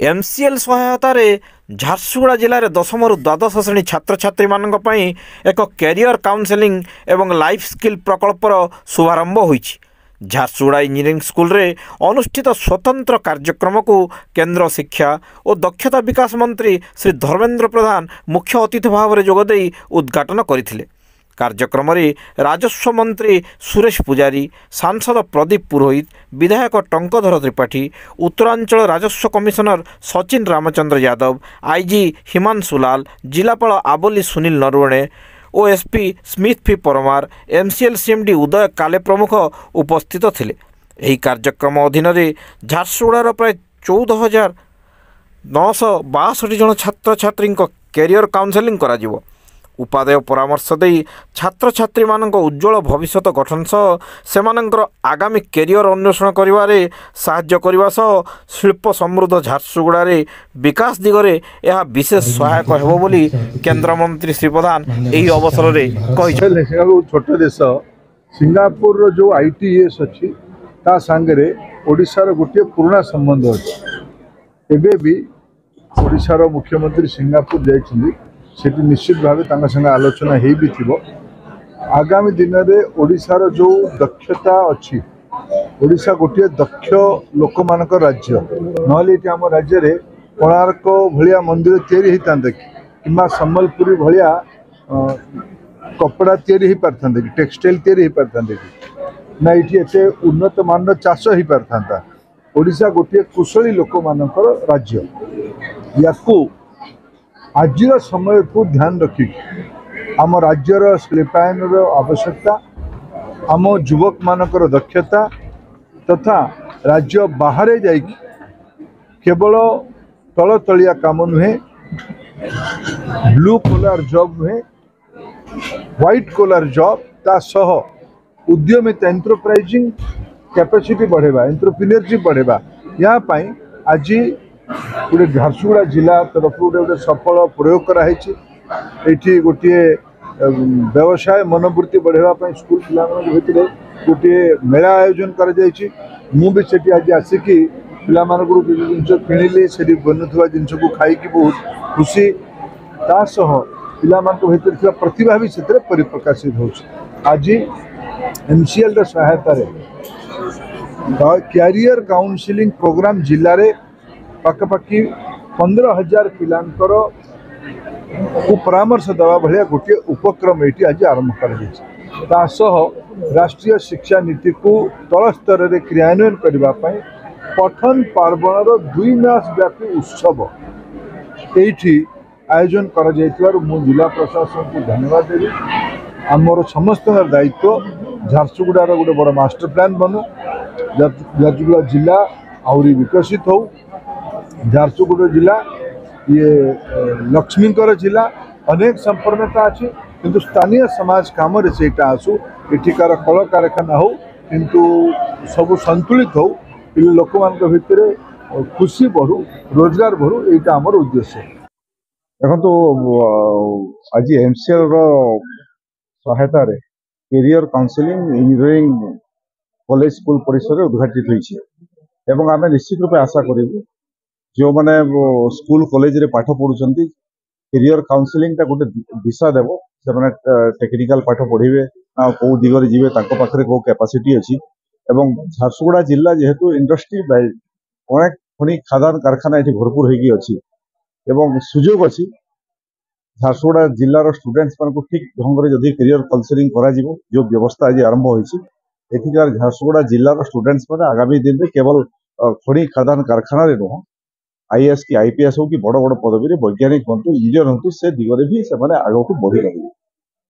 MCL सहायतार Jharsuguda जिले में 10 रु द्वादश श्रेणी छात्र छात्री मानक पई एक कैरियर काउंसेलिंग एवं लाइफ स्किल प्रकल्पर शुभारंभ होईछि। झारसुगुड़ा इंजीनियरिंग स्कूल रे अनुष्ठित स्वतंत्र कार्यक्रम को केंद्र शिक्षा और दक्षता विकास मंत्री श्री धर्मेंद्र प्रधान मुख्य अतिथि भाव में जोगदे उद्घाटन करथिले। कार्यक्रम में राजस्व मंत्री सुरेश पुजारी, सांसद प्रदीप पुरोहित, विधायक टंकधर त्रिपाठी, उत्तरांचल राजस्व कमिशनर सचिन रामचंद्र यादव, आईजी हिमांशु लाल, जिलापाल Aboli Sunil Narwane, OSP Smith P Parmar, MCL CMD Uday Kale प्रमुख उपस्थित थिले। एही कार्यक्रम अधीन झारसुगुड़ार प्राय 14,962 जन छात्र छात्री कैरियर काउंसेलिंग करा जिवो। उपादेय परामर्श दे छात्र छात्री मानक उज्जवल भविष्य गठन सह सेमानंकर आगामी कैरियर अन्वेषण करिवारे साहाय्य करने सह शिल्प समृद्ध झारसुगुड़ा रे विकास दिगरे यह विशेष सहायक हेबो बोली केंद्र मंत्री श्री प्रधान एही अवसर रे कहि। छोट देश सिंगापुर जो आईटीएस अच्छी ता सांगरे ओडिशार गोटे पुराना संबंध अच्छे। एबे भी ओडिशार मुख्यमंत्री सिंगापुर जाइछिली, सेठी निश्चित भाव संगे आलोचना हो भी थी। आगामी दिन में ओडिशार जो दक्षता अच्छी, ओडिशा गोटे दक्ष लोक मान राज्य नहले आम राज्य में कोणार्क भलिया मंदिर तैयारी होता कि सम्बलपुरी भलिया कपड़ा तैयारी हो पारता कि टेक्सटाइल तैयारी हो पारता कि ना ये एते उन्नत मान चाष हो पारता। ओडिशा गोटे कुशली लोक मान राज्य। या आज समय को ध्यान रखिक आम राज्यर शिल्पायन आवश्यकता, आम युवक मानकर दक्षता तथा राज्य बाहर जा केवल तल तलिया काम नुहे, ब्लू कलर जॉब नुहे, व्हाइट कलर जॉब ता सह उद्यमिता एंटरप्राइजिंग कैपेसिटी बढ़ेबा, एंटरप्रेन्योरशिप बढ़ेबा। या पाई आज गोटे झारसुगुड़ा जिला तरफ गोटे सफल प्रयोग कराई। गोटे व्यवसाय मनोवृत्ति बढ़ावा स्कूल पिला भितर गोटे मेला आयोजन कर आज आसिकी पिला जिन किणिली से बनुवा जिनस को खाई बहुत खुशी तासह पिला भर प्रतिभा भी से परिप्रकाशित हो। आज एमसीएल सहायता कैरियर काउंसलिंग प्रोग्राम जिले में पाखापाखि 15,000 पिलांकर को परामर्श देवा भाया गोटे उपक्रम ये आज आरंभ कर राष्ट्रीय शिक्षा नीति को तल स्तर में क्रियान्वयन करने पठन पार्वणर 2 मास व्यापी उत्सव ये आयोजन कर जिला प्रशासन को धन्यवाद देवी। आमर समस्त दायित्व झारसुगुड़ार गोटे बड़ मास्टर प्लान बनू, झारसुगुड़ा जिला आहरी विकसित हो। झारसुगुड़ा जिला ये लक्ष्मीकर जिला अनेक संपन्नता अच्छी किंतु स्थानीय समाज काम से आसू एठिकार कल कारखाना हो किंतु सब संतुलित हो, लोक मान भितर खुशी बढ़ू, रोजगार बढ़ू, यहाँ आमर उद्देश्य। देखो आज एमसीएल सहायता career counselling engineering college school परिसर उद्घाटित होती। आम निश्चित रूप आशा करूँ जो मैंने स्कूल कॉलेज रे पाठ पढ़ुंट कैरियर काउंसलिंग गोटे दिशा देव से मैंने टेक्निकल पाठ पढ़े कौ दिगरे जी पाखे कौ कैपेसिटी अच्छी। झारसुगुड़ा जिला जेहेतु इंडस्ट्री बेल्ट अनेक खनि खादान कारखाना ये भरपूर होगी सुजोग अच्छी। झारसुगुड़ा जिलार स्टूडेंट्स मान ठीक ढंग से जदि कैरियर काउंसलिंग करा जो व्यवस्था आज आरंभ होती एथिकार झारसुगुड़ा जिलार स्टूडेंट्स मैंने आगामी दिन में केवल खनि खादान कारखाना नुह आईएएस की आईपीएस हो कि बड़ बड़ पदवी वैज्ञानिक हूँ इंजीनियर हूँ से दिगरे भी से आगे को बढ़ी रही।